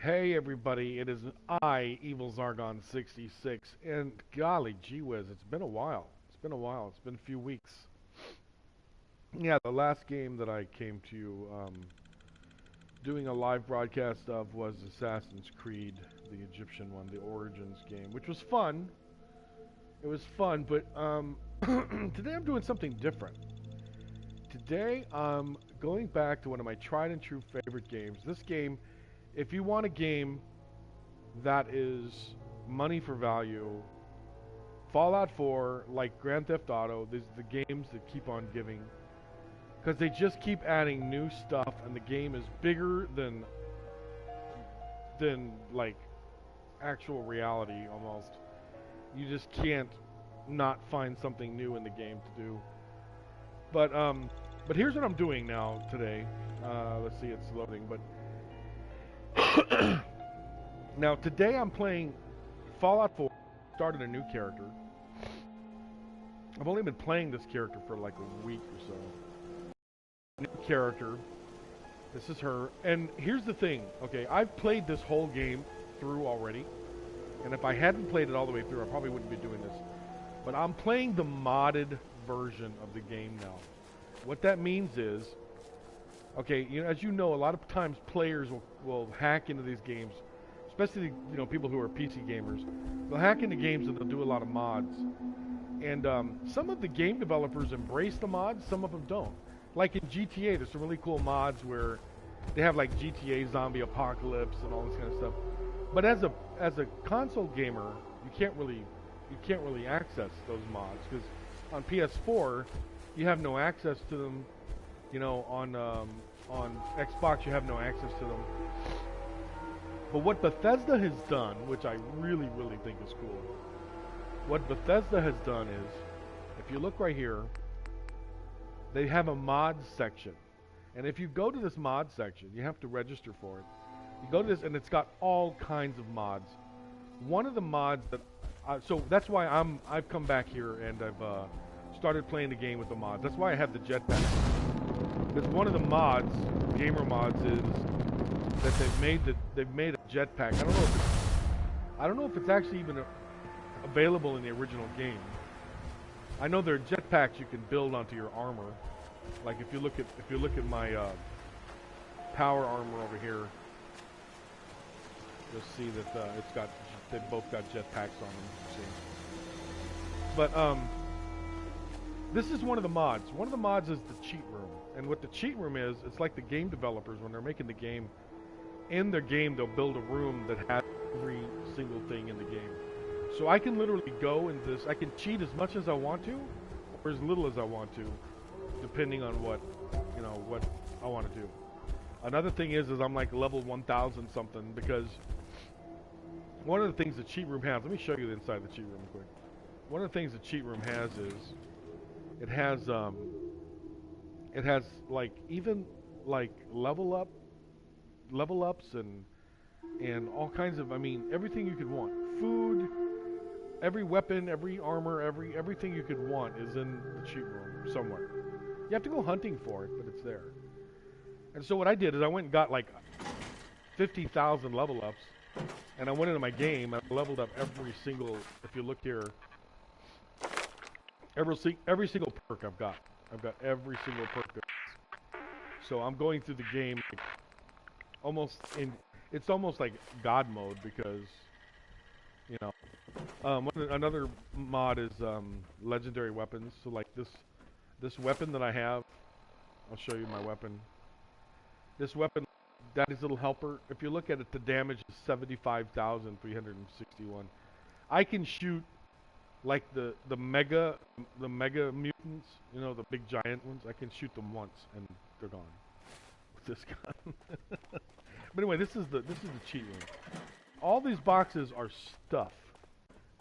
Hey everybody, it is I, evilzargon66, and golly gee whiz, it's been a while. It's been a few weeks. Yeah, the last game that I came to you doing a live broadcast of was Assassin's Creed, the Egyptian one, the Origins game, which was fun. It was fun, but today I'm doing something different. Today I'm going back to one of my tried and true favorite games. This game, if you want a game that is money for value, Fallout 4, like Grand Theft Auto, these are the games that keep on giving. Because they just keep adding new stuff, and the game is bigger than like actual reality almost. You just can't not find something new in the game to do. But here's what I'm doing now today. Let's see, it's loading, but now today I'm playing Fallout 4. Started a new character. I've only been playing this character for like a week or so. New character. This is her. And here's the thing, okay, I've played this whole game through already. And if I hadn't played it all the way through, I probably wouldn't be doing this. But I'm playing the modded version of the game now. What that means is, okay, as you know, a lot of times players will hack into these games, especially people who are PC gamers. They'll hack into games and they'll do a lot of mods. And some of the game developers embrace the mods, some of them don't. Like in GTA, there's some really cool mods where they have like GTA Zombie Apocalypse and all this kind of stuff. But as a console gamer, you can't really access those mods because on PS4 you have no access to them. On Xbox you have no access to them. But what Bethesda has done, which I really think is cool, what Bethesda has done is, if you look right here, they have a mods section. And if you go to this mod section, you have to register for it. You go to this and it's got all kinds of mods. One of the mods that, so that's why I've come back here and I've started playing the game with the mods. That's why I have the jetpack. Because one of the mods, gamer mods, is that they've made a jetpack. I don't know if it's actually even available in the original game. I know there are jetpacks you can build onto your armor. Like if you look at my power armor over here, you'll see that they've both got jetpacks on them. See? But this is one of the mods. One of the mods is the cheat room. And what the cheat room is, it's like the game developers, when they're making the game, in their game they'll build a room that has every single thing in the game. So I can literally go in this, I can cheat as much as I want to, or as little as I want to, depending on what I want to do. Another thing is I'm like level 1000 something, because one of the things the cheat room has, let me show you the inside of the cheat room real quick. One of the things the cheat room has is, it has like even like level ups and all kinds of, everything you could want. Food, every weapon, every armor, everything you could want is in the cheat room somewhere. You have to go hunting for it, but it's there. And so what I did is I went and got like 50,000 level ups, and I went into my game and I leveled up every single, if you look here, every single perk I've got. I've got every single perk. So I'm going through the game like it's almost like God mode, because another mod is legendary weapons. So like this weapon that I have, I'll show you my weapon. This weapon, Daddy's Little Helper, if you look at it, the damage is 75,361. I can shoot like the mega mutants, the big giant ones. I can shoot them once and they're gone with this gun. But anyway, this is the cheat room. All these boxes are stuff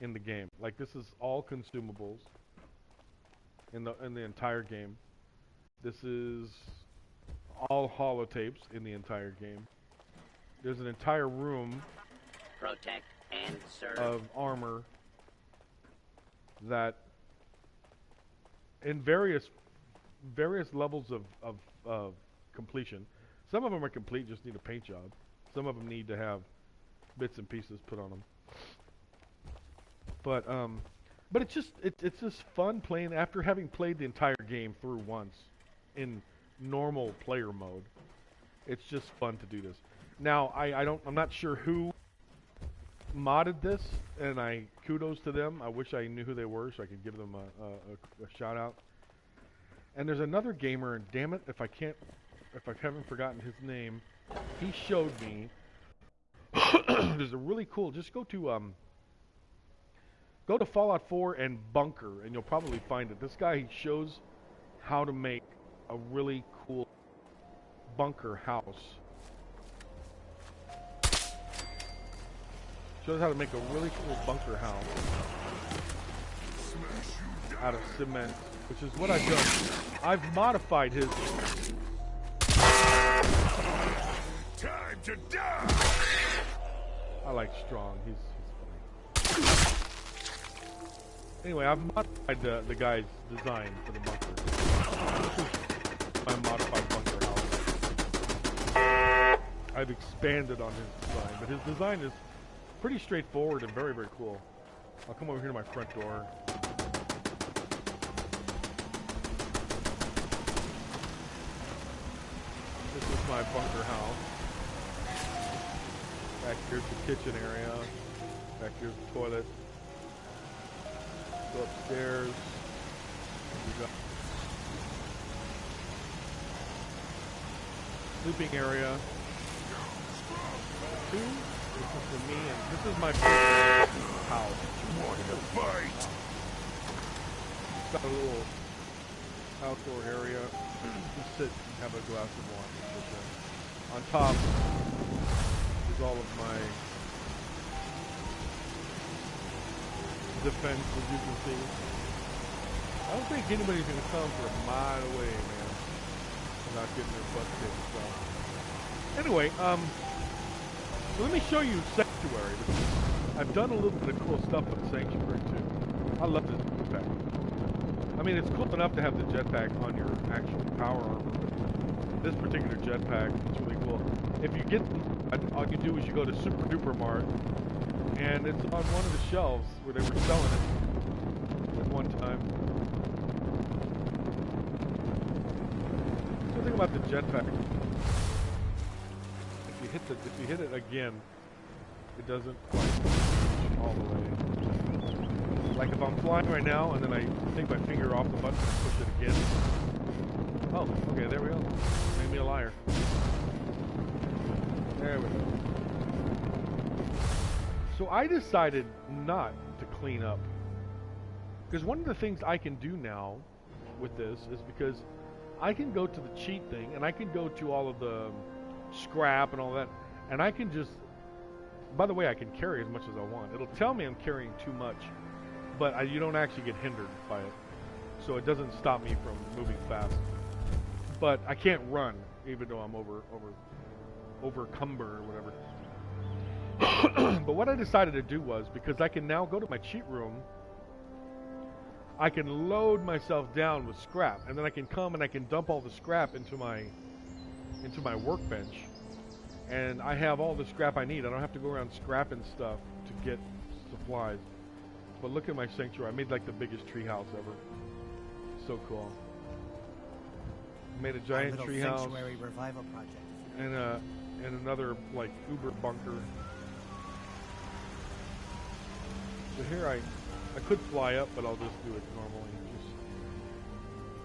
in the game. Like this is all consumables in the entire game. This is all holotapes in the entire game. There's an entire room protect and serve of armor that in various levels of completion. Some of them are complete, just need a paint job. Some of them need to have bits and pieces put on them. But it's just fun playing after having played the entire game through once in normal player mode. It's just fun to do this. Now I'm not sure who modded this, and kudos to them. I wish I knew who they were so I could give them a shout out. And there's another gamer, and damn it if I haven't forgotten his name. He showed me. There's a really cool. Just go to Fallout 4 and Bunker, and you'll probably find it. This guy, he shows how to make a really cool bunker house. Shows how to make a really cool bunker house out of cement, which is what I've done. I've modified his. Time to die. I like Strong. He's funny. Anyway, I've modified the guy's design for the bunker. This is my modified bunker house. I've expanded on his design, but his design is pretty straightforward and very, very cool. I'll come over here to my front door. This is my bunker house. Back here's the kitchen area. Back here's the toilet. Go upstairs. We got sleeping area. This is for me, and this is my house. Wanting to fight? It's got a little outdoor area. Just sit and have a glass of wine. On top is all of my defense, as you can see. I don't think anybody's gonna come for a mile away, man. Without getting their butt kicked. So anyway, so let me show you Sanctuary. I've done a little bit of cool stuff with Sanctuary too. I love this jetpack. I mean, it's cool enough to have the jetpack on your actual power armor, but this particular jetpack is really cool. If you get, all you do is you go to Super Duper Mart, and it's on one of the shelves where they were selling it at one time. The thing about the jetpack, if you hit it again, it doesn't quite reach all the way. Like if I'm flying right now and then I take my finger off the button and push it again. Oh, okay, there we go. Made me a liar. There we go. So I decided not to clean up. Because one of the things I can do now with this is because I can go to the cheat thing and I can go to all of the scrap and all that, and I can just, by the way, I can carry as much as I want. It'll tell me I'm carrying too much, but you don't actually get hindered by it, so it doesn't stop me from moving fast. But I can't run, even though I'm over cumber or whatever. But what I decided to do was, because I can now go to my cheat room, I can load myself down with scrap, and then I can come and I can dump all the scrap into my workbench, and I have all the scrap I need. I don't have to go around scrapping stuff to get supplies. But look at my sanctuary. I made like the biggest tree house ever. So cool. Made a giant tree house revival project. and another like uber bunker. So here I could fly up, but I'll just do it normally.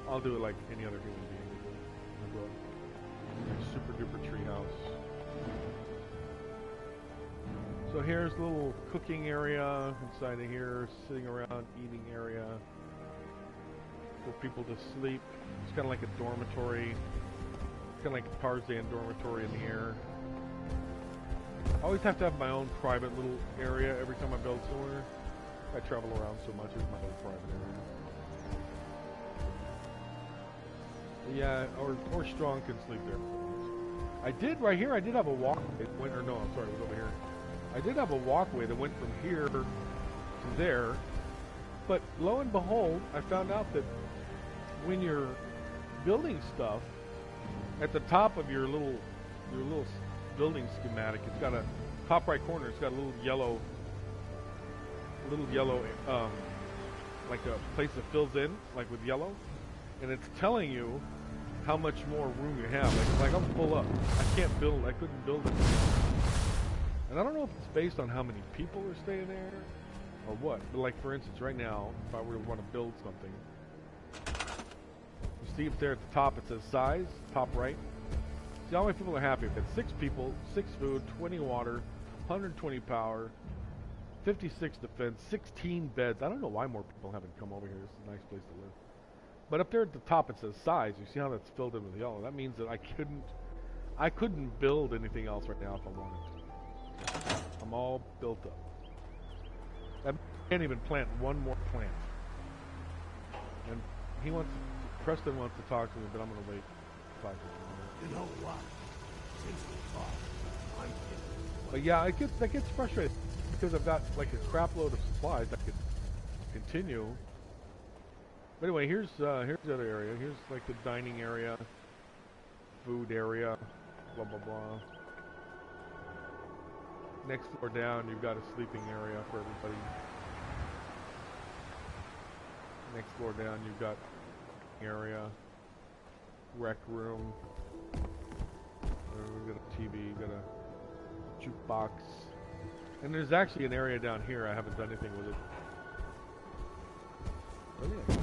I'll do it like any other human being would do. I'll go up. Super duper treehouse. So here's a little cooking area inside of here, sitting around eating area for people to sleep. It's kind of like a dormitory. It's kind of like a Tarzan dormitory in the air. I always have to have my own private little area every time I build somewhere. I travel around so much, it's my own private area. Yeah, or Strong can sleep there. I did right here. I did have a walkway. Or no, I'm sorry, it was over here. I did have a walkway that went from here to there, but lo and behold, I found out that when you're building stuff, at the top of your little building schematic. It's got a top right corner. It's got a little yellow, like a place that fills in, like with yellow, and it's telling you how much more room you have. Like I'm full up. I couldn't build it. And I don't know if it's based on how many people are staying there or what. But like for instance, right now, if I were to want to build something, you see up there at the top it says size, top right. See how many people are happy. We've got 6 people, 6 food, 20 water, 120 power, 56 defense, 16 beds. I don't know why more people haven't come over here. This is a nice place to live. But up there at the top it says size. You see how that's filled in with yellow? That means that I couldn't build anything else right now if I wanted to. I'm all built up. I can't even plant one more plant. And Preston wants to talk to me, but I'm gonna wait 5 minutes. You know what? Since we talked, I'm kidding. But yeah, that gets frustrating because I've got like a crap load of supplies that could continue. But anyway, here's the other area. Here's like the dining area, food area, blah blah blah. Next floor down, you've got a sleeping area for everybody. Next floor down, you've got area, rec room. We've got a TV, got a jukebox, and there's actually an area down here. I haven't done anything with it. Oh yeah.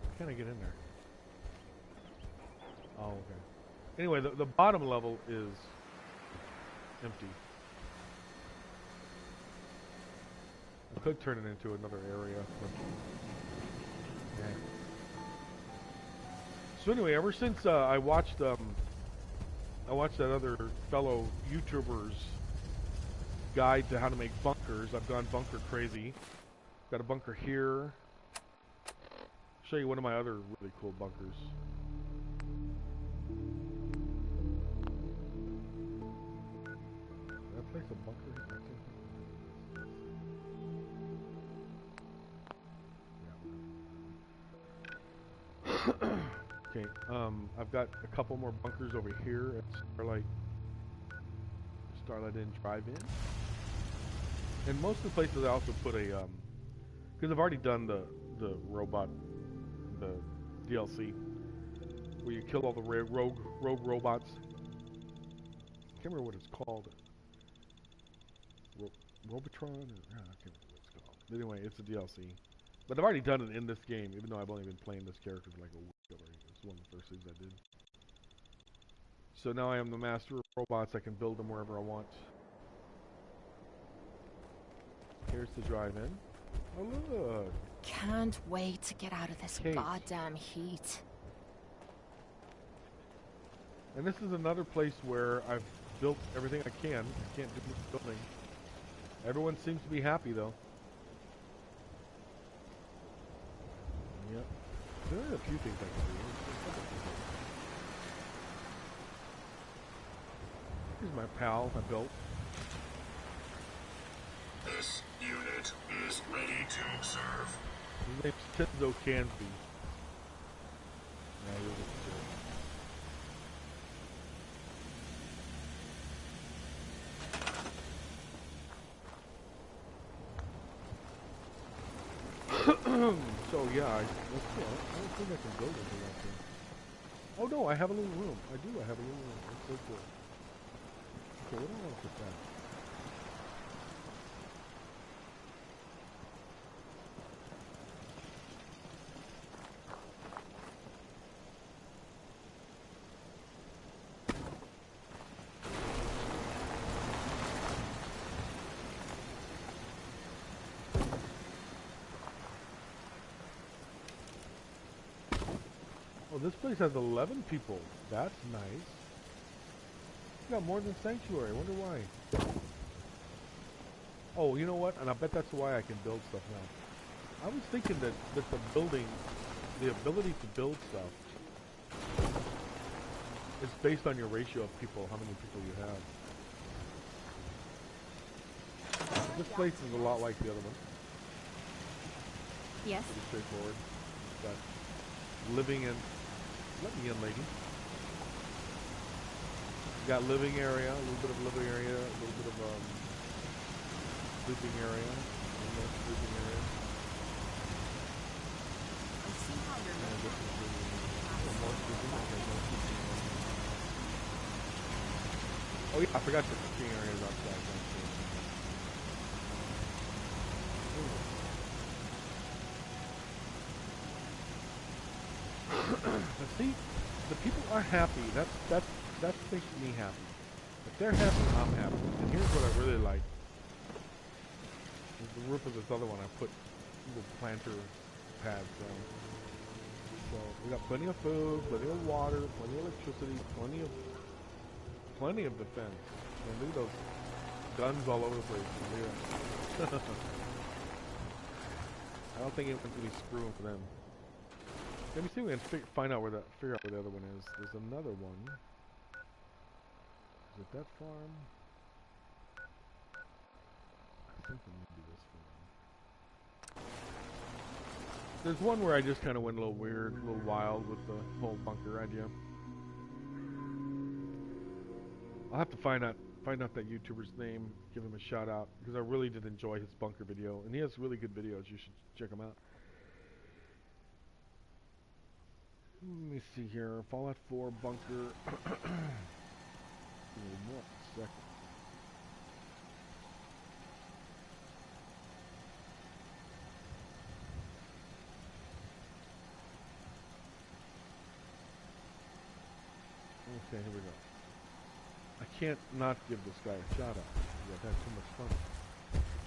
How can I get in there? Oh, okay. Anyway, the bottom level is empty. I could turn it into another area. Yeah. So anyway, ever since I watched that other fellow YouTuber's guide to how to make bunkers, I've gone bunker crazy. Got a bunker here. Show you one of my other really cool bunkers. That place a bunker? Okay, I've got a couple more bunkers over here at Starlight Inn Drive-In. And most of the places I also put a, because I've already done the robot, the DLC, where you kill all the rogue robots. I can't remember what it's called. Robotron? I can't remember what it's called. But anyway, it's a DLC. But I've already done it in this game, even though I've only been playing this character for like a week already. It's one of the first things I did. So now I am the master of robots. I can build them wherever I want. Here's the drive-in. Oh, look. Can't wait to get out of this Kate. goddamn heat. And this is another place where I've built everything I can. I can't do much building. Everyone seems to be happy, though. Yep. There are a few things I can do. Here's my pal I built. This unit is ready to serve. His name's Tenzo Cansby. Yeah, he was a So yeah, I don't think I can build anything out there. Oh no, I have a little room. I have a little room. That's so cool. Okay, what do I want to put that? Oh, this place has 11 people. That's nice. You got more than Sanctuary. I wonder why. Oh, you know what? And I bet that's why I can build stuff now. I was thinking that the ability to build stuff is based on your ratio of people, how many people you have. This place is a lot like the other one. Yes? Pretty straightforward. Got living in... Let me in, lady. We got living area, a little bit of living area, a little bit of sleeping area, one more sleeping area. I see how you're And looking this at is it. one more sleeping area. More sleeping area. Oh yeah, I forgot the sleeping area is outside. But see, the people are happy. That makes me happy. If they're happy, I'm happy. And here's what I really like. Is the roof of this other one I put little planter pads down. So we got plenty of food, plenty of water, plenty of electricity, plenty of defense. And look at those guns all over the place. Yeah. I don't think anyone's gonna be screwing for them. Let me see if we can figure out where the other one is. There's another one. Is it that farm? I think it might be this farm. There's one where I just kind of went a little weird, a little wild with the whole bunker idea. I'll have to find out that YouTuber's name, give him a shout out, because I really did enjoy his bunker video, and he has really good videos. You should check him out. Let me see here. Fallout 4 bunker. Give me 1 second. Okay, here we go. I can't not give this guy a shout out. I've had too much fun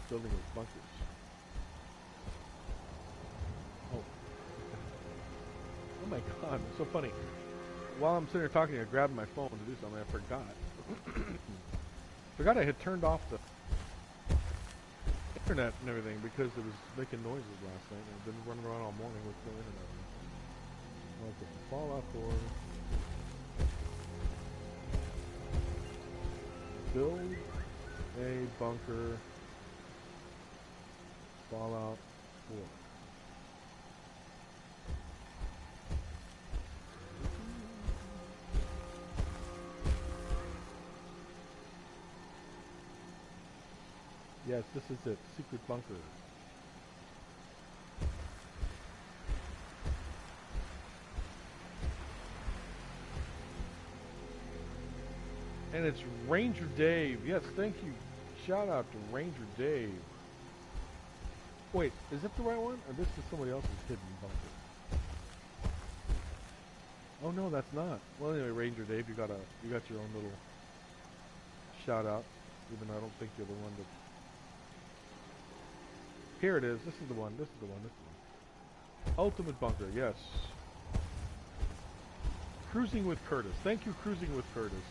building his bunkers. Oh my god, it's so funny. While I'm sitting here talking, I grabbed my phone to do something. I forgot. Forgot I had turned off the internet and everything because it was making noises last night. And I've been running around all morning with no internet. Okay, Fallout 4. Build a bunker. Fallout 4. Yes, this is it. Secret bunker. And it's Ranger Dave. Yes, thank you. Shout out to Ranger Dave. Wait, is that the right one? Or this is somebody else's hidden bunker? Oh no, that's not. Well anyway, Ranger Dave, you got your own little shout out. Even though I don't think you're the one that... Here it is. This is the one. This is the one. This is the one. Ultimate bunker. Yes. Cruising with Curtis. Thank you, Cruising with Curtis.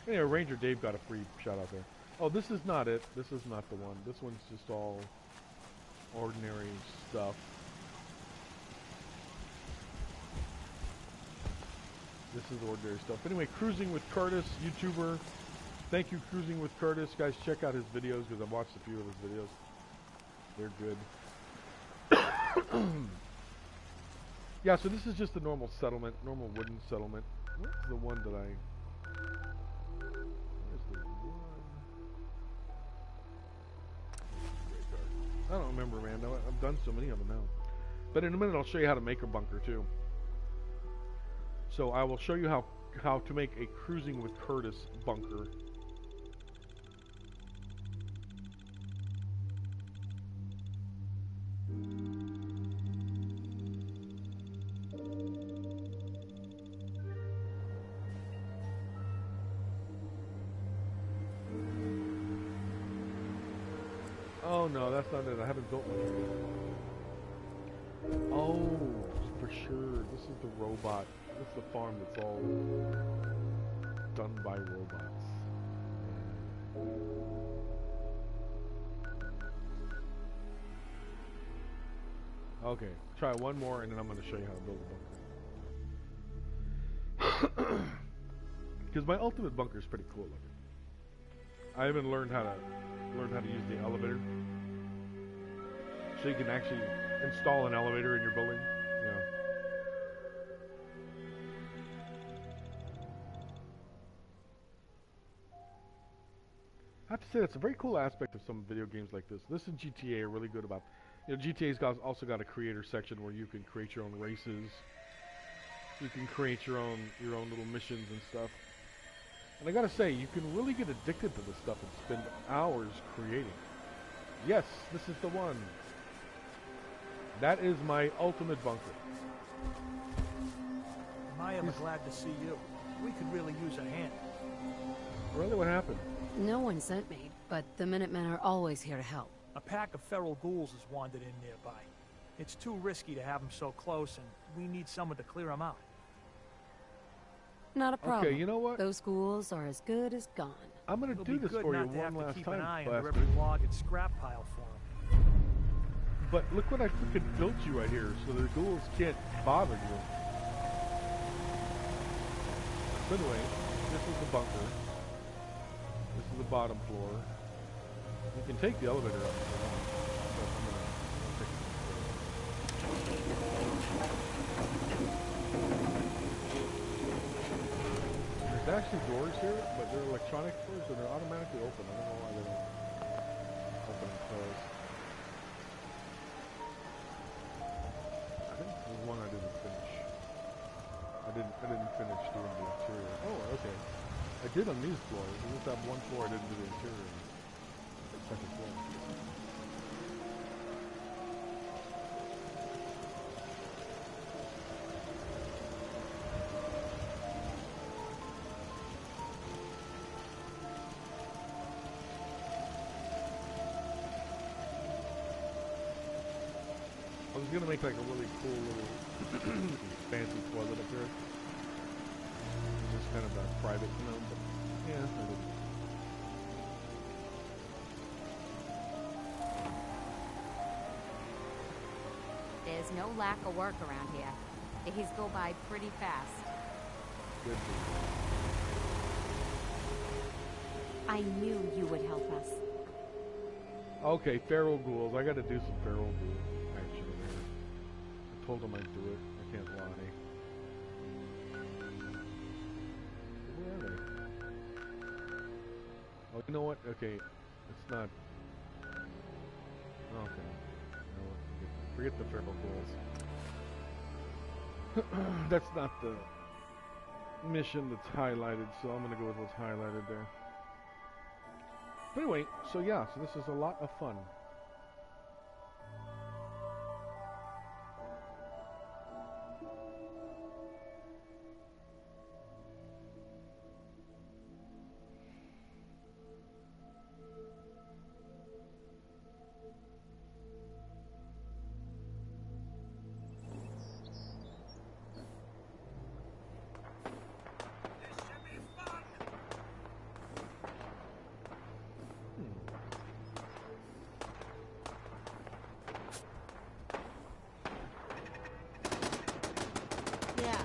Anyway, Ranger Dave got a free shout out there. Oh, this is not it. This is not the one. This one's just all ordinary stuff. This is ordinary stuff. Anyway, Cruising with Curtis, YouTuber. Thank you, Cruising with Curtis. Guys, check out his videos because I've watched a few of his videos. They're good. Yeah, so this is just a normal settlement, normal wooden settlement. Where's the one that Where's the one? I don't remember, man. I've done so many of them now. But in a minute, I'll show you how to make a bunker, too. So I will show you how to make a Cruising with Curtis bunker. Oh no, that's not it. I haven't built one yet. Oh, for sure. This is the robot. This is the farm that's all done by robots. Okay, try one more and then I'm going to show you how to build a bunker. Because my ultimate bunker is pretty cool looking. I haven't learned how to use the elevator. So you can actually install an elevator in your building. Yeah. have to say that's a very cool aspect of some video games like this. This and GTA are really good about. You know, GTA's also got a creator section where you can create your own races. You can create your own little missions and stuff. And I gotta say, you can really get addicted to this stuff and spend hours creating. Yes, this is the one. That is my ultimate bunker. Maya, I'm glad to see you. We could really use a hand. Really, what happened? No one sent me, but the Minutemen are always here to help. A pack of feral ghouls has wandered in nearby. It's too risky to have them so close, and we need someone to clear them out. Not a problem. Okay, you know what? Those ghouls are as good as gone. I'm gonna do this for you one last keep time, an eye Buster. under every log and scrap pile for them. But look what I freaking built you right here, so the ghouls can't bother you. So anyway, this is the bunker. This is the bottom floor. You can take the elevator up if you want. But I'm gonna take it upstairs. There's actually doors here, but they're electronic doors, so they're automatically open. I don't know why they don't open and close. I think there's one I didn't finish. I didn't finish doing the interior. Oh, okay. I did on these floors. I just have one floor I didn't do the interior. Second floor. I was gonna make like a really cool little fancy toilet up here. It's just kind of a private, you know, but yeah, I didn't. There's no lack of work around here. Days go by pretty fast. Good. I knew you would help us. Okay, feral ghouls. I gotta do some feral ghouls action here. I told them I'd do it. I can't lie. Where are they? Oh, you know what? Okay, it's not. Okay. No, forget the feral ghouls. That's not the mission that's highlighted, so I'm gonna go with what's highlighted there. But anyway, so yeah, so this is a lot of fun. Yeah.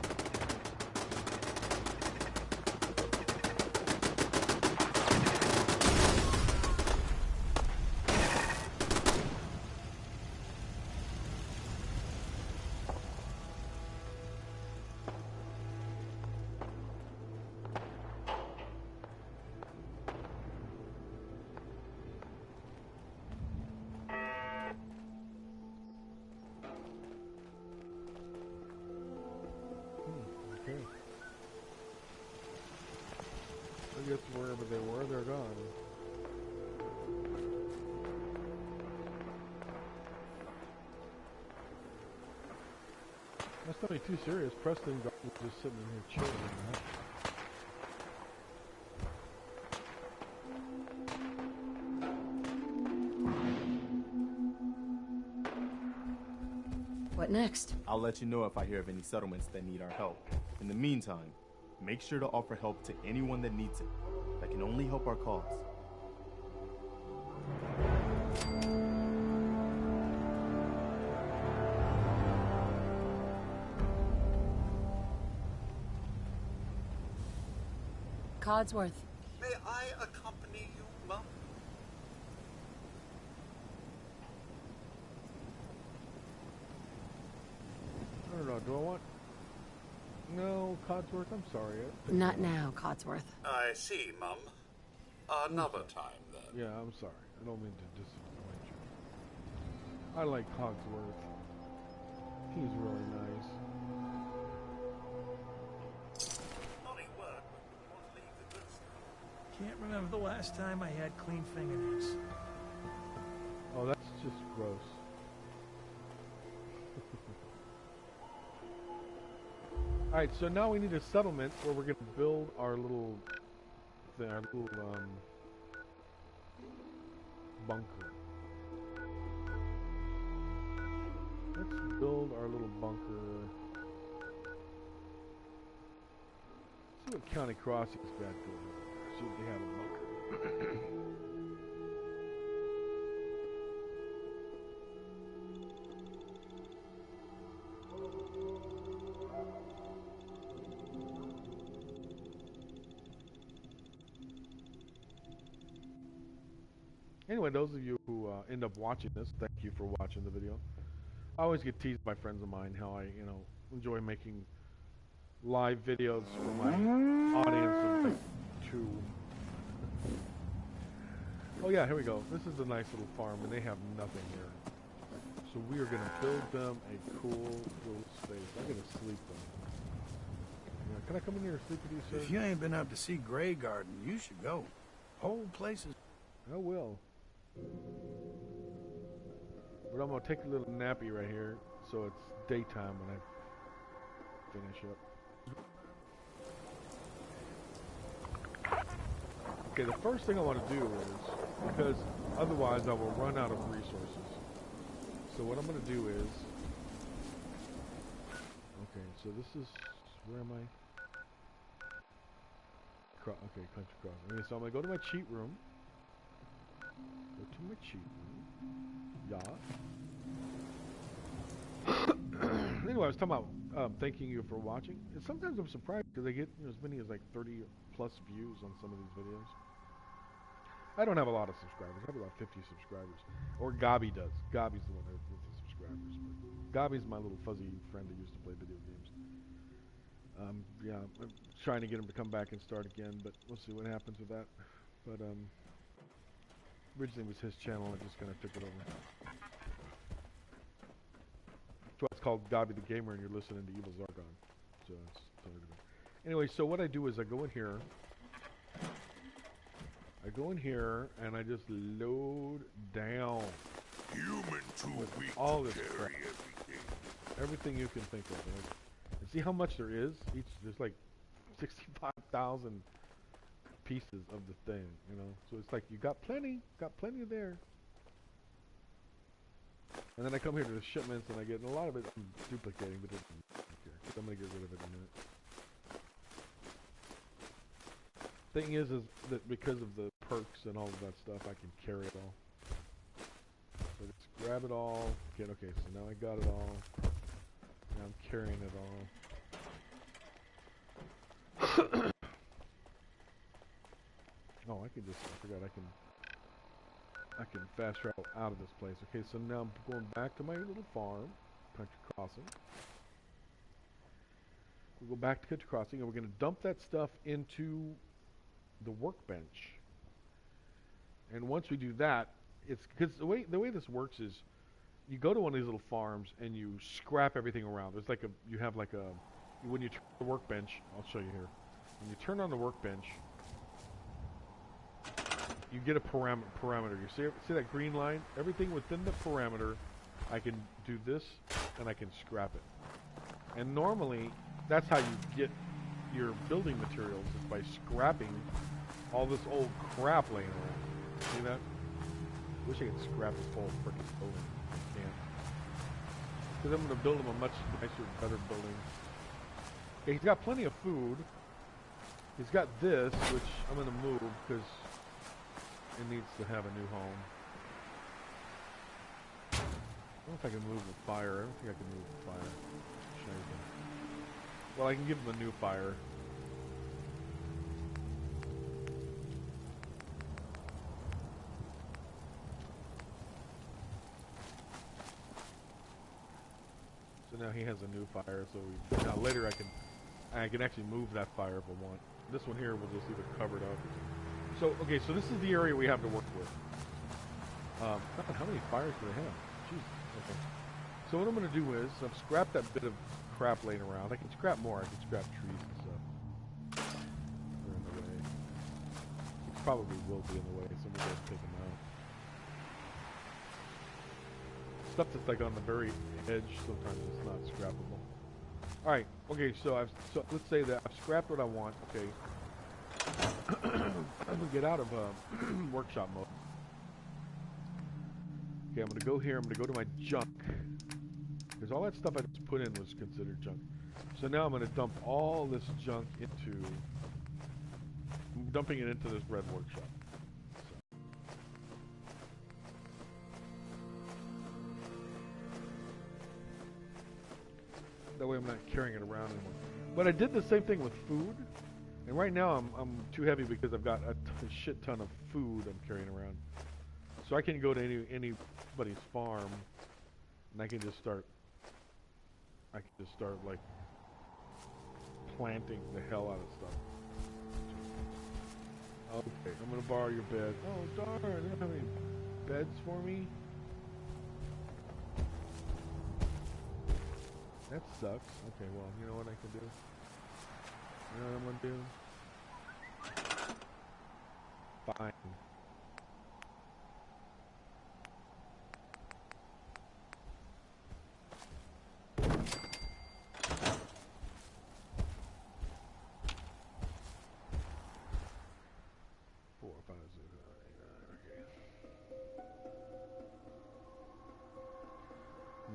Okay. I guess wherever they were, they're gone. That's not too serious. Preston was just sitting in here chilling. Right? What next? I'll let you know if I hear of any settlements that need our help. In the meantime, make sure to offer help to anyone that needs it. That can only help our cause. Codsworth. May I accompany you, Mum? I don't know. Do I want? No, Codsworth. I'm sorry. Not now, Codsworth. I see, Mum. Another time, then. Yeah, I'm sorry. I don't mean to disappoint you. I like Cogsworth. He's really nice. Naughty word, but we want to leave the good stuff. Can't remember the last time I had clean fingernails. Oh, that's just gross. Alright, so now we need a settlement where we're going to build our little thing, our little bunker. Let's build our little bunker. See what County Crossing's got going on. See if they have a bunker. Anyway, those of you who end up watching this, thank you for watching the video. I always get teased by friends of mine how I, enjoy making live videos for my audience of like 2. Oh yeah, here we go. This is a nice little farm, and they have nothing here. So we are going to build them a cool little space. I'm going to sleep them. Yeah, can I come in here and sleep with you, sir? If you ain't been up to see Grey Garden, you should go. Whole place is... I will. But I'm going to take a little nappy right here, so it's daytime when I finish up. Okay, the first thing I want to do is, because otherwise I will run out of resources. So what I'm going to do is, okay, so this is, where am I? Okay, country crossing. Okay, so I'm going to go to my cheat room. Go to my cheat room. Yeah. Anyway, I was talking about thanking you for watching. And sometimes I'm surprised because I get as many as like 30 plus views on some of these videos. I don't have a lot of subscribers. I have about 50 subscribers. Or Gobby does. Gobby's the one with the subscribers. But Gobby's my little fuzzy friend that used to play video games. Yeah, I'm trying to get him to come back and start again, but we'll see what happens with that. But originally it was his channel. I just kind of took it over. So it's called Gobby the Gamer, and you're listening to evilzargon. So it's totally different. Anyway, so what I do is I go in here. And I just load down. Human too weak all to this carry crap. everything. Everything you can think of. Right? And see how much there is? There's like 65,000 pieces of the thing, So it's like you got plenty there. And then I come here to the shipments, and I get a lot of it I'm duplicating, but it doesn't care. I'm gonna get rid of it in a minute. Thing is that because of the perks and all of that stuff, I can carry it all. So just grab it all. Okay, so now I got it all. Now I'm carrying it all. Oh, I forgot I can fast travel out of this place. Okay, so now I'm going back to my little farm, Country Crossing. We'll go back to Country Crossing, and we're going to dump that stuff into the workbench. And once we do that, it's because the way this works is, you go to one of these little farms and you scrap everything around. There's like when you turn on the workbench, I'll show you here. When you turn on the workbench, you get a parameter. You see that green line? Everything within the parameter, I can do this, and I can scrap it. And normally, that's how you get your building materials, is by scrapping all this old crap laying around. See that? Wish I could scrap this whole freaking building. I can't. Because I'm going to build him a much nicer, better building. Okay, he's got plenty of food. He's got this, which I'm going to move because it needs to have a new home. I don't know if I can move the fire. I don't think I can move the fire. Show you that. Well, I can give him a new fire. So now he has a new fire. So now later I can actually move that fire if I want. This one here will just leave it covered up. So, okay, so this is the area we have to work with. God, how many fires do they have? Jesus. Okay. So what I'm going to do is, I've scrapped that bit of crap laying around. I can scrap more. I can scrap trees and stuff. They're in the way. It probably will be in the way, so we'll go take them out. Stuff that's like on the very edge, sometimes it's not scrappable. Alright, okay, so let's say that I've scrapped what I want, okay. I'm gonna get out of workshop mode. Okay, I'm gonna go here, I'm gonna go to my junk. Because all that stuff I just put in was considered junk. So now I'm gonna dump all this junk into, I'm dumping it into this red workshop. That way I'm not carrying it around anymore. But I did the same thing with food. And right now I'm too heavy because I've got a shit ton of food I'm carrying around. So I can go to anybody's farm and I can just start like planting the hell out of stuff. Okay, I'm gonna borrow your bed. Oh darn, they don't have any beds for me. That sucks. Okay, well, you know what I can do? You know what I'm gonna do? Fine.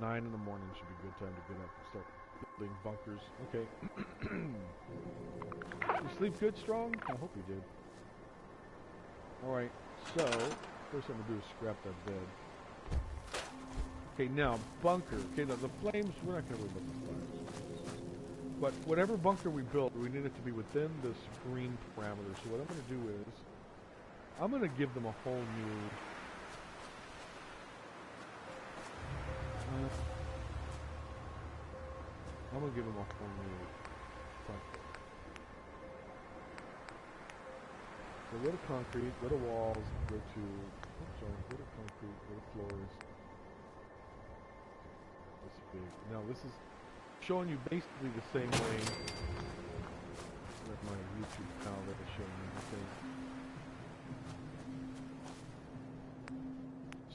Nine in the morning should be a good time to get up and start building bunkers. Okay. You sleep good, Strong? I hope you did. Alright, so first I'm going to do is scrap that bed. Okay, now, bunker. Okay, now the flames, we're not going to worry about the flames. But whatever bunker we build, we need it to be within the screen parameters. So what I'm going to do is, I'm going to give them a whole new... I'm going to give them a whole new front. So go to concrete, go to walls, go to... Oops, sorry, go to concrete, go to floors. This big. Now this is showing you basically the same way that my YouTube channel that is showing you. Okay.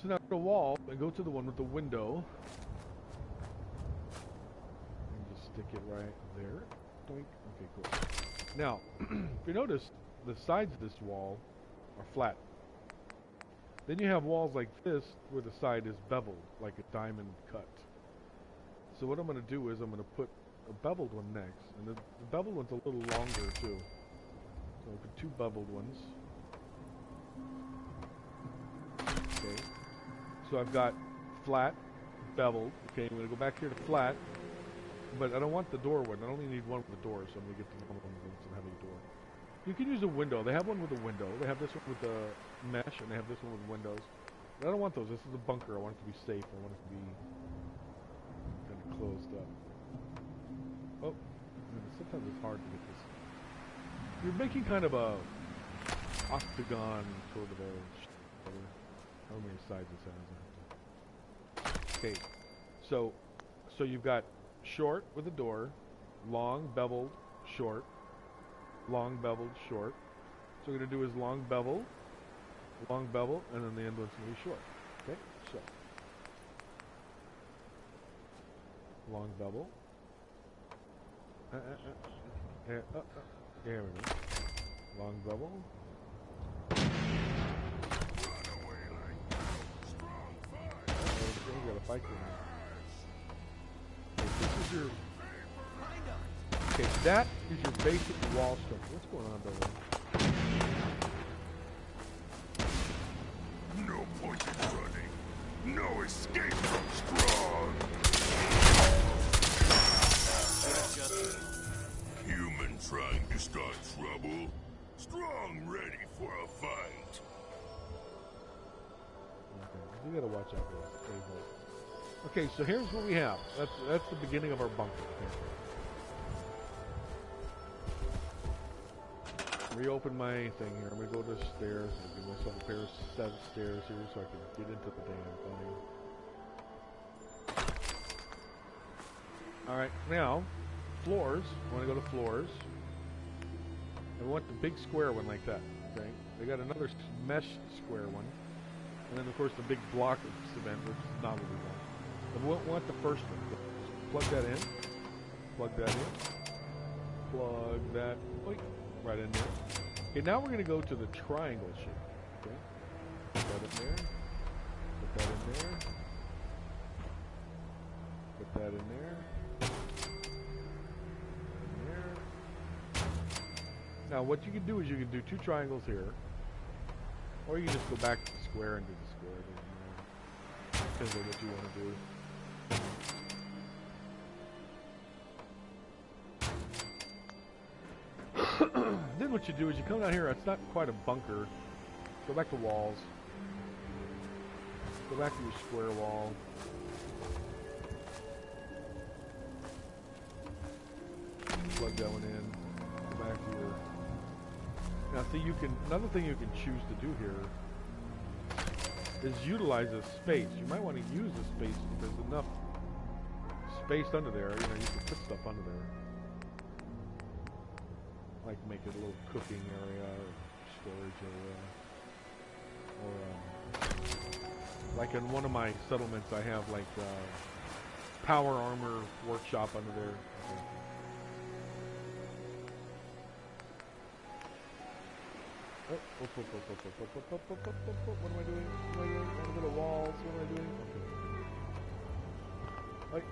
So now go to wall and go to the one with the window. And just stick it right there. Doink. Okay, cool. Now, if you notice, the sides of this wall are flat. Then you have walls like this where the side is beveled, like a diamond cut. So what I'm going to do is I'm going to put a beveled one next, and the beveled one's a little longer too. So I'll put two beveled ones. Okay. So I've got flat, beveled. Okay, I'm going to go back here to flat, but I don't want the door one. I only need one with a door, so I'm going to get the normal one that doesn't have a door. You can use a window. They have one with a window. They have this one with a mesh, and they have this one with windows. But I don't want those. This is a bunker. I want it to be safe. I want it to be kind of closed up. Oh, sometimes it's hard to get this. You're making kind of a octagon sort of a... How many sides this has? Okay, so you've got short with a door, long, beveled, short, long, beveled, short. So what we're going to do is long, bevel, and then the end one's going to be short. Okay, so long, bevel. There we go. Long, bevel. We got a fight going on. Okay, this is your... Okay, that is your basic wall structure. What's going on, Billy? No point in running. No escape from Strong. Human trying to start trouble. Strong ready for a fight. Okay, you gotta watch out for this. Okay, so here's what we have. That's the beginning of our bunker. Okay. reopen my thing here. I'm gonna go to the stairs. I'm gonna give myself a pair of set of stairs here so I can get into the damn thing. Alright, now, floors. I want to go to floors. I want the big square one like that. Okay. They got another mesh square one. And then, of course, the big block of cement, which is not what we want. But we want the first one. Plug that in. Plug that in. Plug that right in there. Okay, now we're going to go to the triangle shape. Okay. Put that in there. Put that in there. Put that in there. Now, what you can do is you can do 2 triangles here, or you can just go back to the square and do the square. Depends on what you want to do. Then what you do is you come down here. It's not quite a bunker. Go back to walls. Go back to your square wall. Plug that one in. Go back to your... Now see, you can, another thing you can choose to do here is utilize this space. You might want to use this space if there's enough space under there. You know, you can put stuff under there. Like make it a little cooking area or storage area. Or like in one of my settlements I have like power armor workshop under there. Okay. What am I doing? What am I doing? I want to go to walls. What am I doing? Okay.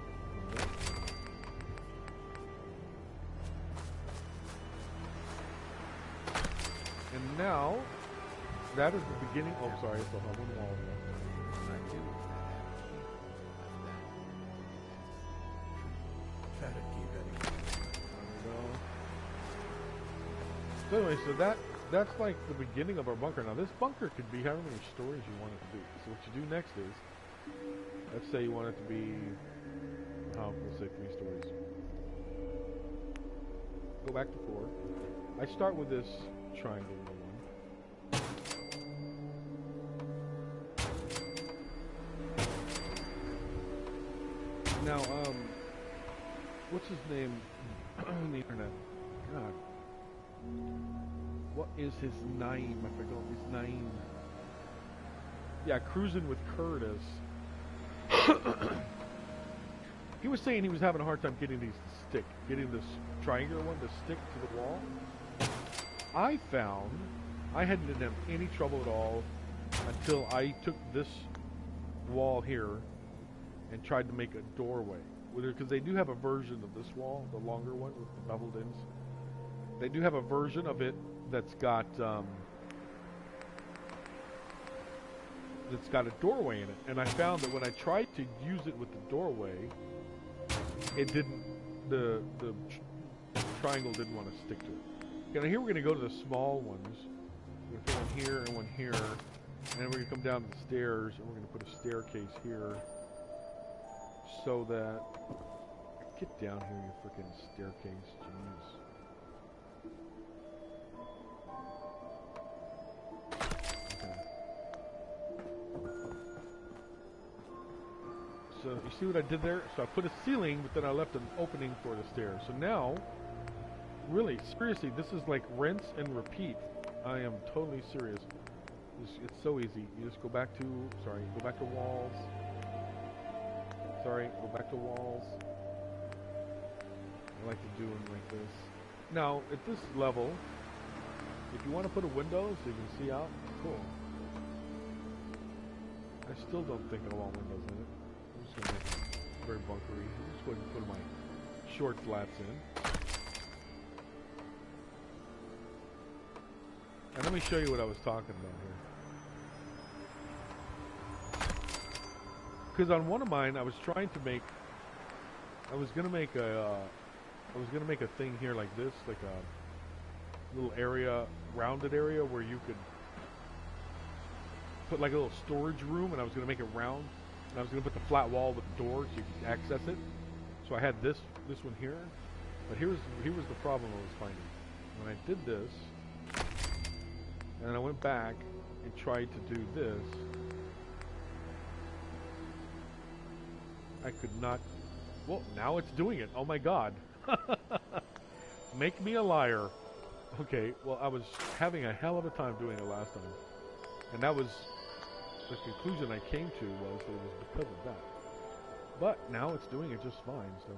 And now, that is the beginning. Oh, sorry, I still have one wall left. That'd keep it. There we go. So anyway, so that's like the beginning of our bunker. Now this bunker could be however many stories you want it to be. So what you do next is, let's say you want it to be, let's say 3 stories. Go back to 4. I start with this triangle one. Now, what's his name on the internet? God. What is his name? I forgot his name. Yeah, Cruising with Curtis. He was saying he was having a hard time getting these to stick. Getting this triangular one to stick to the wall. I found I hadn't have any trouble at all until I took this wall here and tried to make a doorway. Because they do have a version of this wall, the longer one with the beveled ends. They do have a version of it that's got a doorway in it, and I found that when I tried to use it with the doorway, it didn't. The triangle didn't want to stick to it. Okay, now here we're going to go to the small ones. We're going to put one here and one here, and then we're going to come down the stairs, and we're going to put a staircase here, so that get down here, you freaking staircase, jeez. So you see what I did there? So I put a ceiling, but then I left an opening for the stairs. So now, really, seriously, this is like rinse and repeat. I am totally serious. It's so easy. You just go back to, go back to walls. Go back to walls. I like to do them like this. Now, at this level, if you want to put a window so you can see out, cool. I still don't think I want windows in it. I'm just going to make it very bunkery. I'm just going to put my short flats in. And let me show you what I was talking about here. Because on one of mine, I was trying to make, I was gonna make a thing here like this, like a little area, rounded area where you could put like a little storage room, and I was gonna make it round, and I was gonna put the flat wall with the door so you could access it. So I had this one here, but here was the problem I was finding. When I did this, And I went back and tried to do this. I could not. Well, now it's doing it. Oh my god. Make me a liar. Okay, well, I was having a hell of a time doing it last time. And that was the conclusion I came to, was that it was because of that. But now it's doing it just fine, so.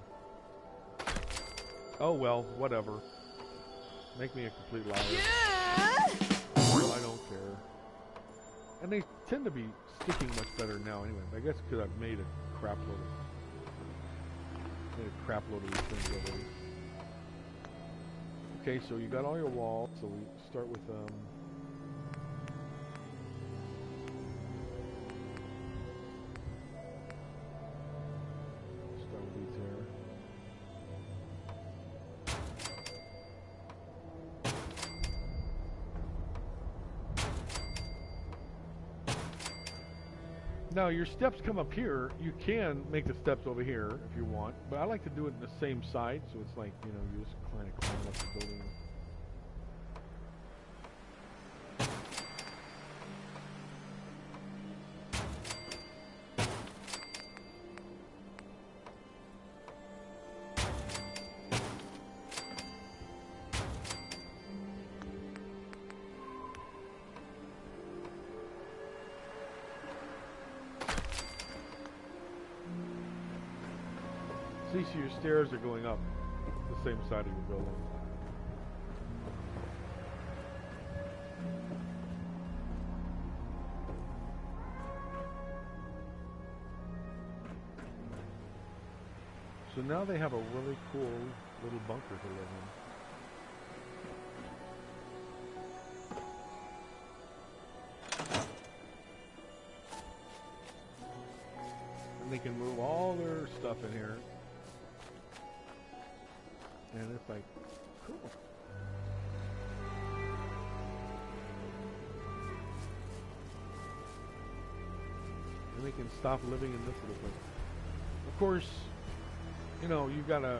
Oh well, whatever. Make me a complete liar. Well, I don't care. And they tend to be sticking much better now anyway. I guess because I've made a crap load of these things already. Okay, so you got all your walls, so we start with these here. Now your steps come up here. You can make the steps over here if you want, but I like to do it in the same side, so it's like, you know, you just kind of climb up the building. See, so your stairs are going up the same side of your building. So now they have a really cool little bunker to live in. And they can move all their stuff in here. And it's like, cool. And they can stop living in this little place. Of course, you know, you gotta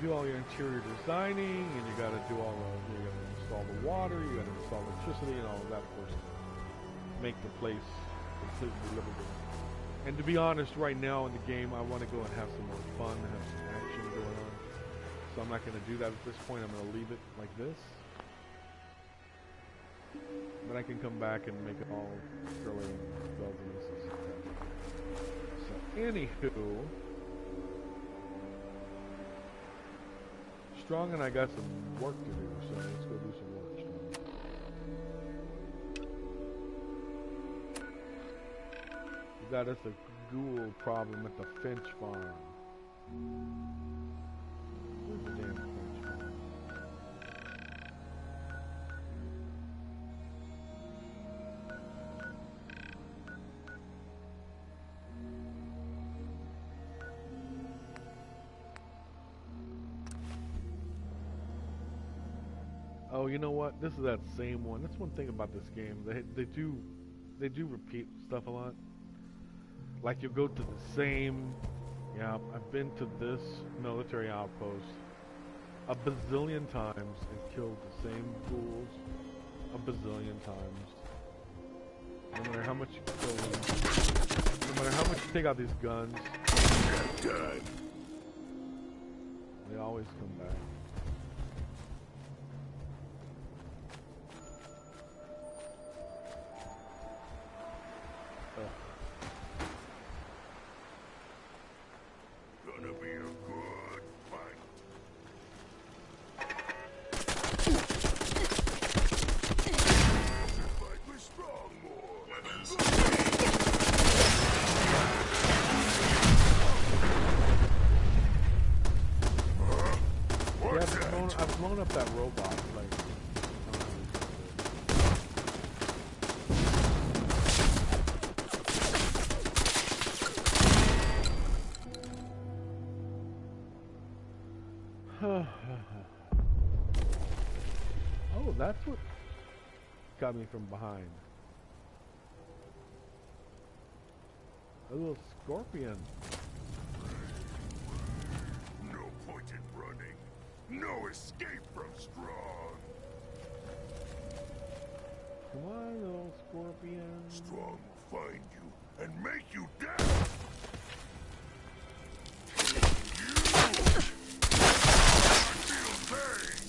do all your interior designing, and you gotta do all the, you gotta install the water, you gotta install electricity, and all of that, of course, to make the place completely livable. And to be honest, right now in the game, I want to go and have some more fun, have some action going on. So I'm not going to do that at this point. I'm going to leave it like this. But I can come back and make it all silly and bells and whistles. So, anywho, Strong and I got some work to do, so let's go do some work, Strong. We got us a ghoul problem at the Finch farm. Where's the damn Finch farm? Oh, you know what? This is that same one. That's one thing about this game. They do repeat stuff a lot. Like you'll go to the same. Yeah, I've been to this military outpost a bazillion times and killed the same ghouls a bazillion times. No matter how much you kill them, no matter how much you take out these guns, they always come back. Gonna be a good fight. Fight with strong more. Yeah, I've blown up that robot, like, oh, that's what got me from behind. A little scorpion. No point in running. No escape from strong. Come on, little scorpion. Strong will find you and make you dead. Feel pain.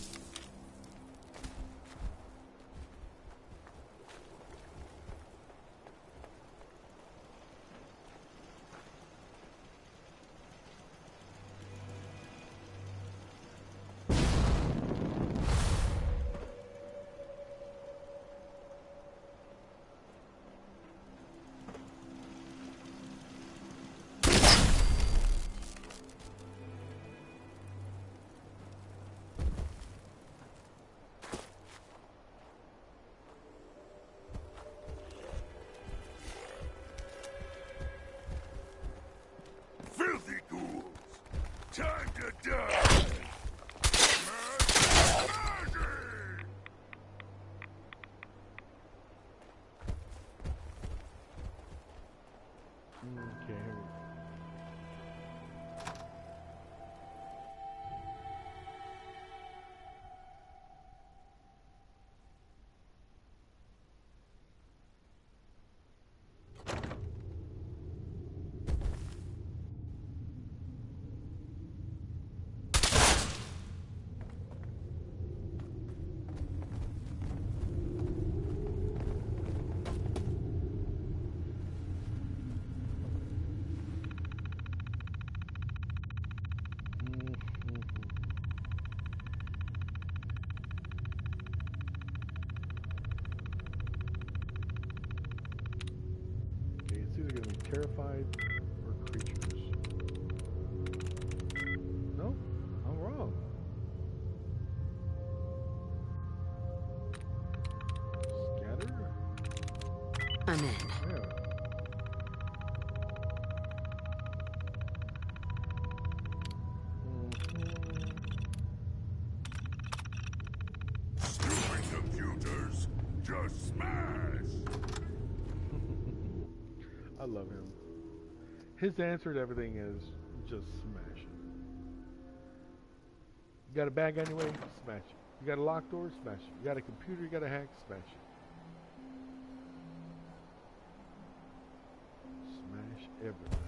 Filthy ghouls! Time to die! Magic! Okay, here we go. Okay, it's either going to be terrified or creatures. No, I'm wrong. Scatter? I'm in. Yeah. Stupid computers! Just smash! I love him. His answer to everything is just smash it. You got a bag anyway? Smash it. You got a locked door? Smash it. You got a computer you got to hack? Smash it. Smash everything.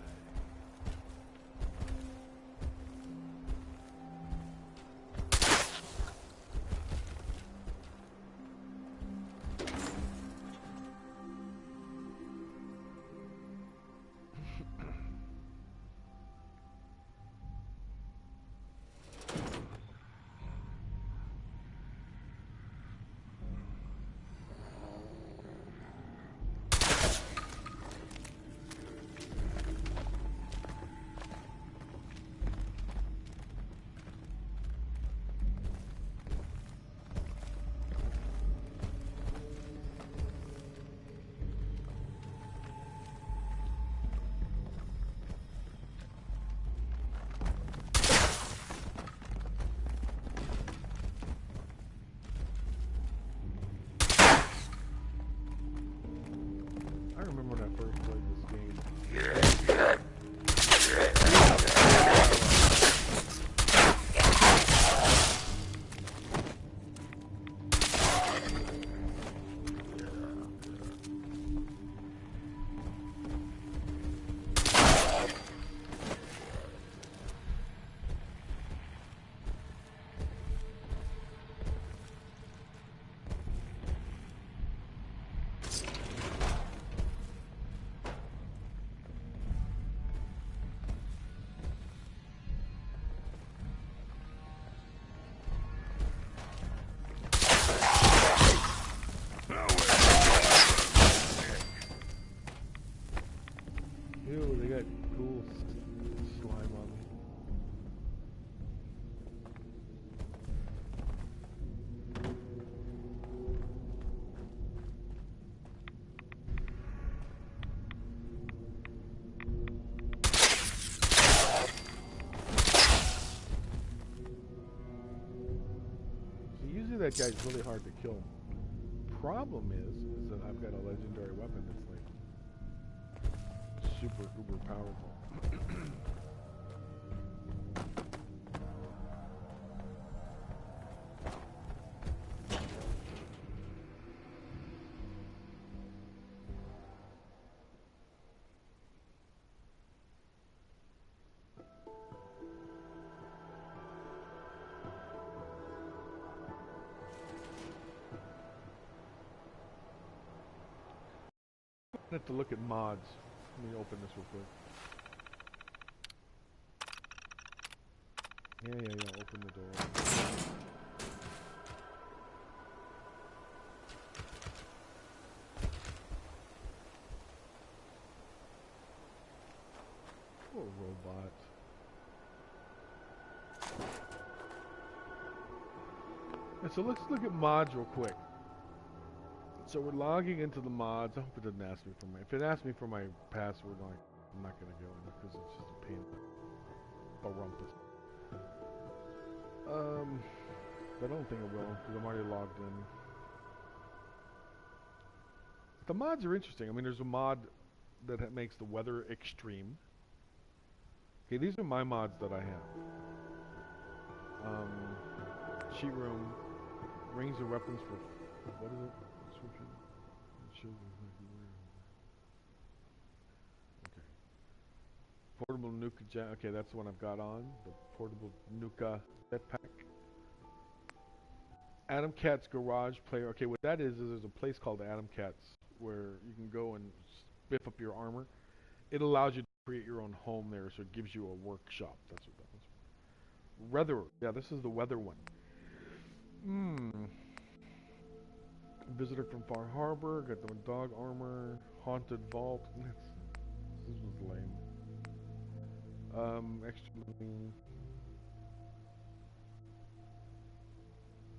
I remember when I first played this game. Ew, they got cool slime on me. So usually that guy's really hard to kill. Problem is that I've got a legendary weapon that's like super uber powerful. have to look at mods. Let me open this real quick. Yeah. Open the door. Poor robot. And so let's look at mods real quick. So we're logging into the mods. I hope it doesn't ask me for my. If it asks me for my password, I'm not gonna go in because it's just a pain. Barumpus. I don't think it will because I'm already logged in. The mods are interesting. I mean, there's a mod that makes the weather extreme. Okay, these are my mods that I have. Cheat room, rings of weapons for what is it? Description. It shows exactly where. Okay. Portable nuka. Okay, that's the one I've got on. The portable nuka jetpack. Adam Cat's Garage Player. Okay, what that is there's a place called Adam Cat's where you can go and spiff up your armor. It allows you to create your own home there, so it gives you a workshop. That's what that was. Weather. Yeah, this is the weather one. Visitor from Far Harbor. Got the dog armor. Haunted Vault. This was lame. Extra living.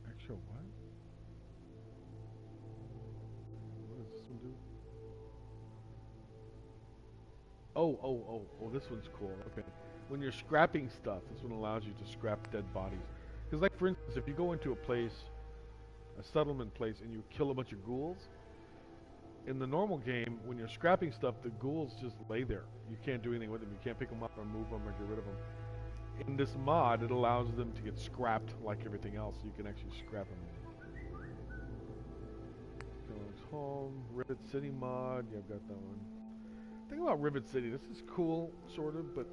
Extra what? What does this one do? Oh, this one's cool. Okay. When you're scrapping stuff, this one allows you to scrap dead bodies. Because, like, for instance, if you go into a place, a settlement place, and you kill a bunch of ghouls, in the normal game, when you're scrapping stuff, the ghouls just lay there. You can't do anything with them. You can't pick them up or move them or get rid of them. In this mod, it allows them to get scrapped like everything else. You can actually scrap them. Home, Rivet City mod. Yeah, I've got that one. Think about Rivet City. This is cool, sort of, but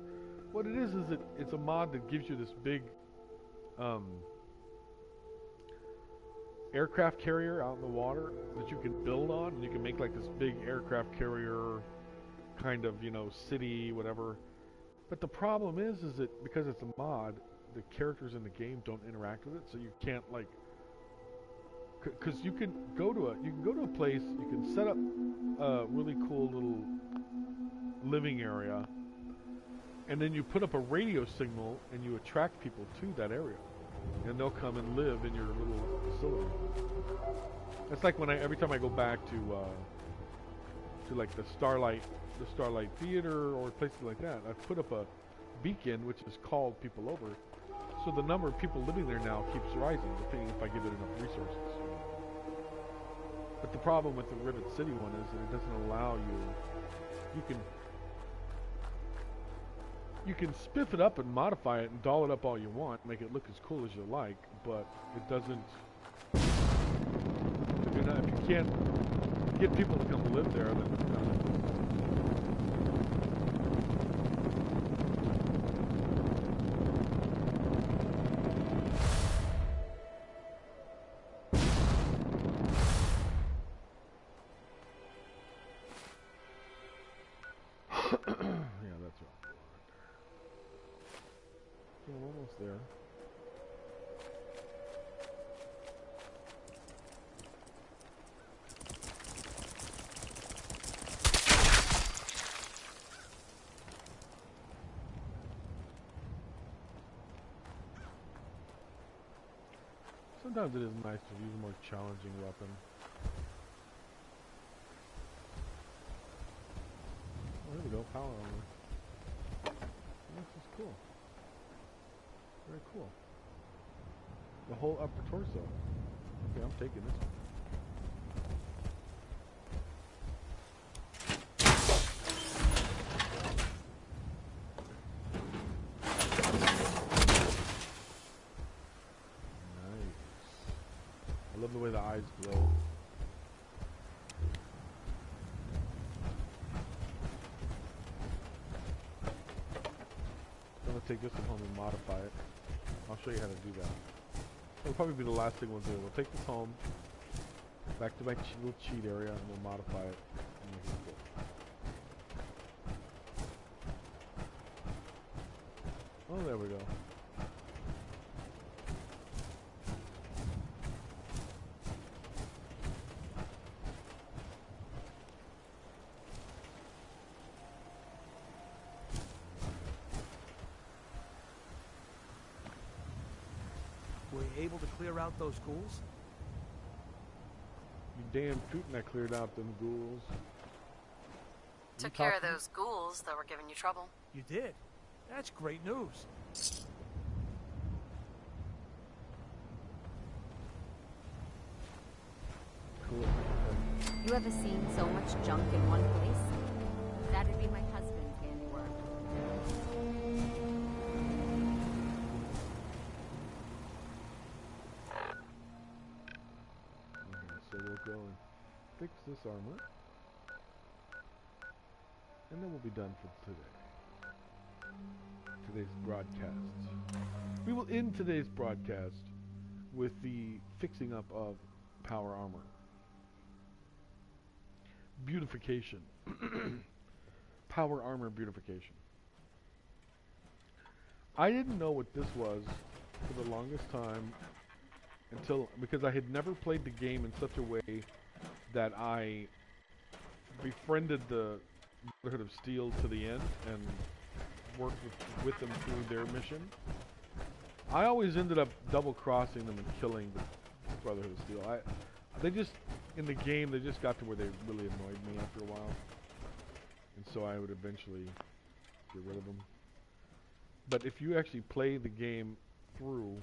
what it is it's a mod that gives you this big aircraft carrier out in the water that you can build on, and you can make like this big aircraft carrier kind of, city, whatever. But the problem is that because it's a mod, the characters in the game don't interact with it, so you can't like. Because you can go to a place, you can set up a really cool little living area, and then you put up a radio signal and you attract people to that area, and they'll come and live in your little facility. That's like when every time I go back to like the Starlight Theater or places like that, I've put up a beacon which has called people over, so the number of people living there now keeps rising, depending if I give it enough resources. But the problem with the Rivet City one is that it doesn't allow you can spiff it up and modify it and doll it up all you want, make it look as cool as you like, but it doesn't. If you can't get people to come live there, then it's not. Yeah, that's right. Yeah, we're almost there. Sometimes it is nice to use a more challenging weapon. Oh, here we go, power armor. This is cool. Very cool. The whole upper torso. Okay, I'm taking this one. I love the way the eyes glow. I'm going to take this one home and modify it. I'll show you how to do that. It'll probably be the last thing we'll do. We'll take this home, back to my little cheat area, and we'll modify it and make it cool. Oh, there we go. Were you able to clear out those ghouls? You damn tootin' I cleared out them ghouls. Took care of those ghouls that were giving you trouble. You did? That's great news. Cool. You ever seen so much junk in one place? That'd be my husband's handiwork. Okay, so we'll go and fix this armor. And then we'll be done for today's broadcast. We will end today's broadcast with the fixing up of power armor. Beautification. Power armor beautification. I didn't know what this was for the longest time because I had never played the game in such a way that I befriended the Brotherhood of Steel to the end and worked with them through their mission. I always ended up double-crossing them and killing the Brotherhood of Steel. They just, in the game, they just got to where they really annoyed me after a while. And so I would eventually get rid of them. But if you actually play the game through...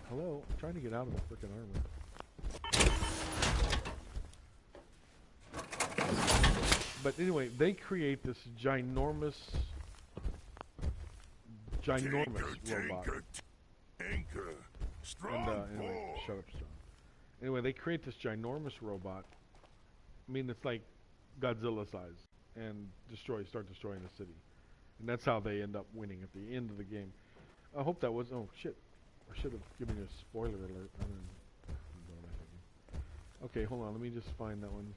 Hello? I'm trying to get out of the frickin' armor. But anyway, they create this ginormous robot. Anchor. Strong Anyway, shut up, Strong. Anyway, they create this ginormous robot. I mean, it's like Godzilla size, and start destroying the city. And that's how they end up winning at the end of the game. I hope that was... Oh, shit. I should have given you a spoiler alert. I didn't know that. Okay, hold on. Let me just find that one.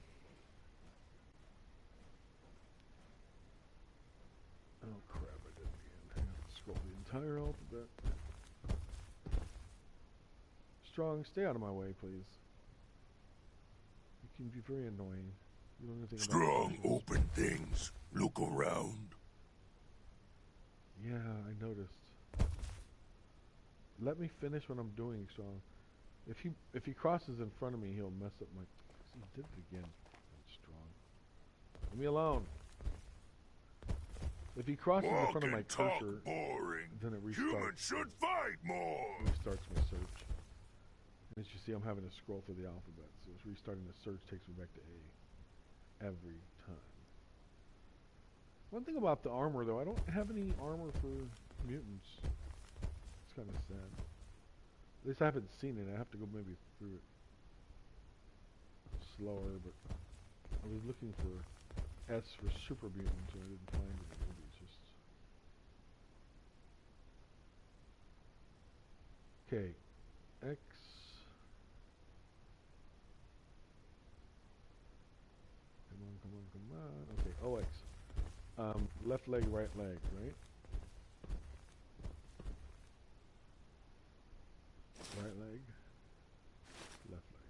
Oh, crap. I did it again. I have to scroll the entire alphabet. Strong, stay out of my way, please. You can be very annoying. You don't know anything about Strong, emotions. open things. Look around. Yeah, I noticed. Let me finish what I'm doing, Strong. If he crosses in front of me, he'll mess up my... See, he did it again. Strong. Leave me alone. If he crosses in front of my cursor, then it restarts. Humans should fight more. Restarts my search. And as you see, I'm having to scroll through the alphabet, so it's restarting the search takes me back to A every time. One thing about the armor, though, I don't have any armor for mutants. It's kind of sad. At least I haven't seen it. I have to go maybe through it slower, but I was looking for S for super mutants, and I didn't find it. Maybe it's just... Okay. X. Come on. Okay, OX. Left leg, right leg, right? Right leg, left leg.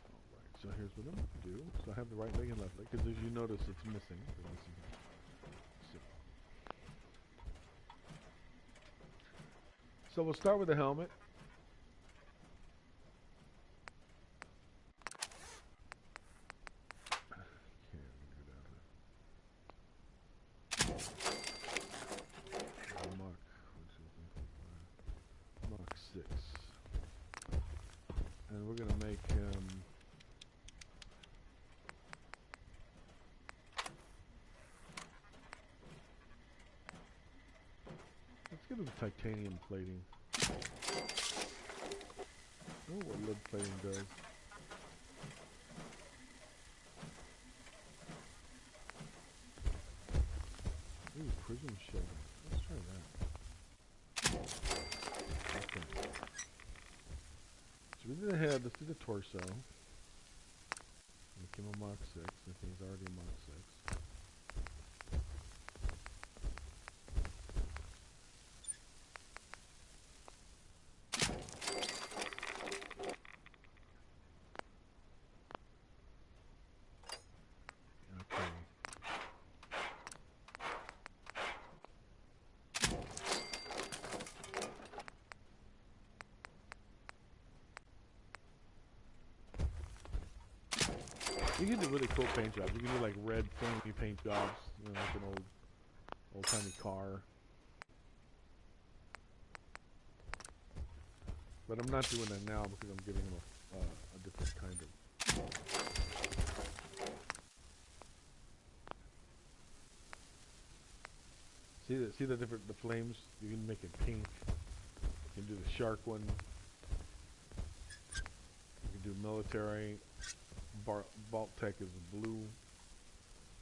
Alright, so here's what I'm going to do. So I have the right leg and left leg, because as you notice, it's missing. So we'll start with the helmet. Mach 6. And we're going to make him... Let's give him titanium plating. Oh, what lead plating does. Ooh, prism shell. Let's try that. Okay. So we did the head, let's do the torso. Make him a Mark 6. I think he's already a Mark 6. You can do really cool paint jobs. You can do like red flamey paint jobs, you know, like an old-timey car. But I'm not doing that now because I'm giving him a different kind of. See the flames? You can make it pink. You can do the shark one. You can do military. Vault Tech is blue.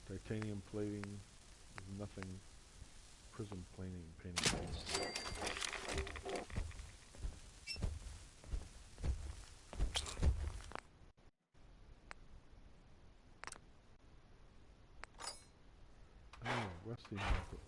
Titanium plating is nothing. Prism painting. Oh, rusty market.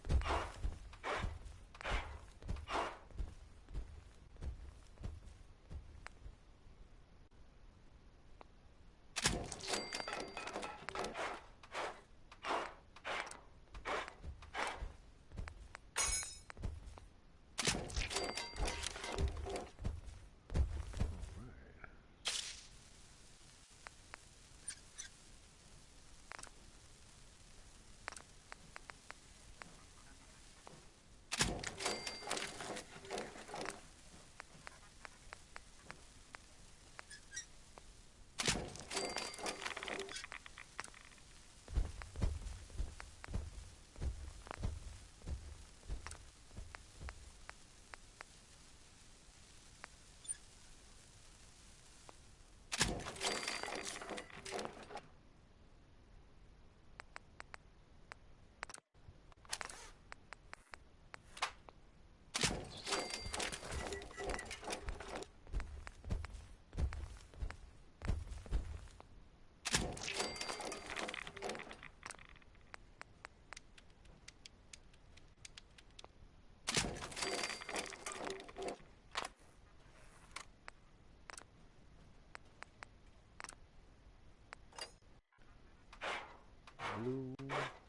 Blue,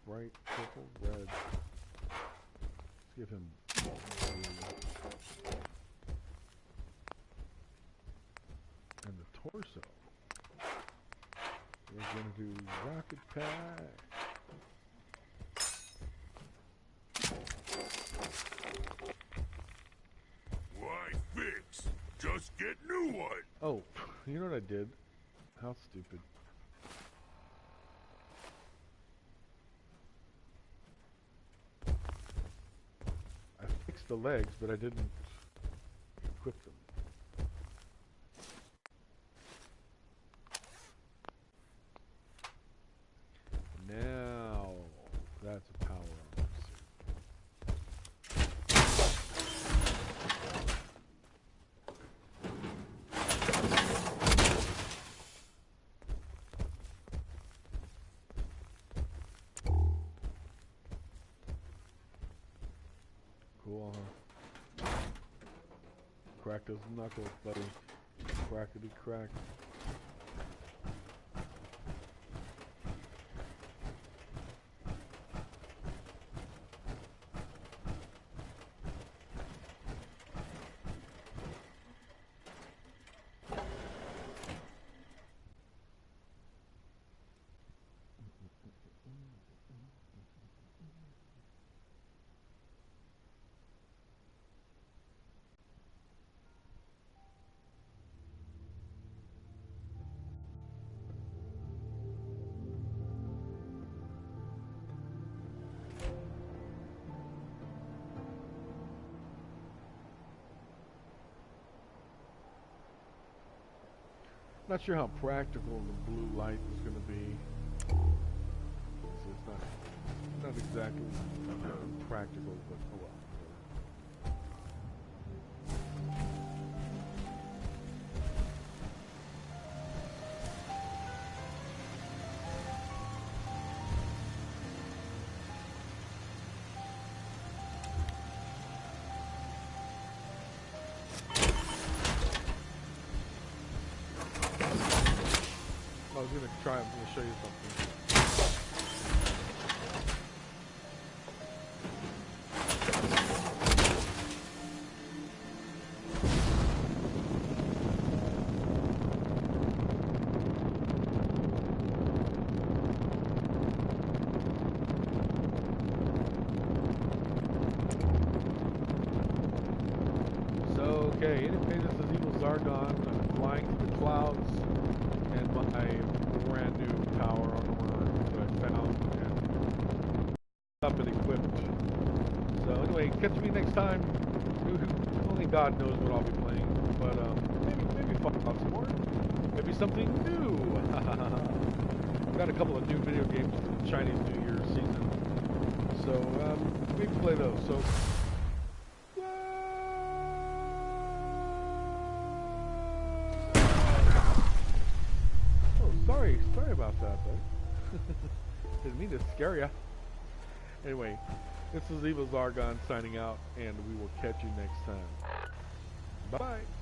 bright purple, red. Let's give him blue. And the torso. We're going to do rocket pack. Why fix? Just get new one. Oh, you know what I did? How stupid. I fixed the legs, but I didn't equip them. Now, that's a power on. Cool, huh? Crack those knuckles, buddy. Crackety crack. Not sure how practical the blue light is going to be. So it's not exactly practical, but oh well. I was gonna try. I'm gonna show you something. Okay, anyway, this is evilzargon. I'm flying to the clouds, and my brand new power armor that I found and up and equipped. So anyway, catch me next time. Only God knows what I'll be playing, but maybe Fallout some more. Maybe something new. Got a couple of new video games for the Chinese New Year season, so maybe play those. So. Sorry about that, bud. Didn't mean to scare ya. Anyway, this is evilzargon signing out, and we will catch you next time. Bye-bye.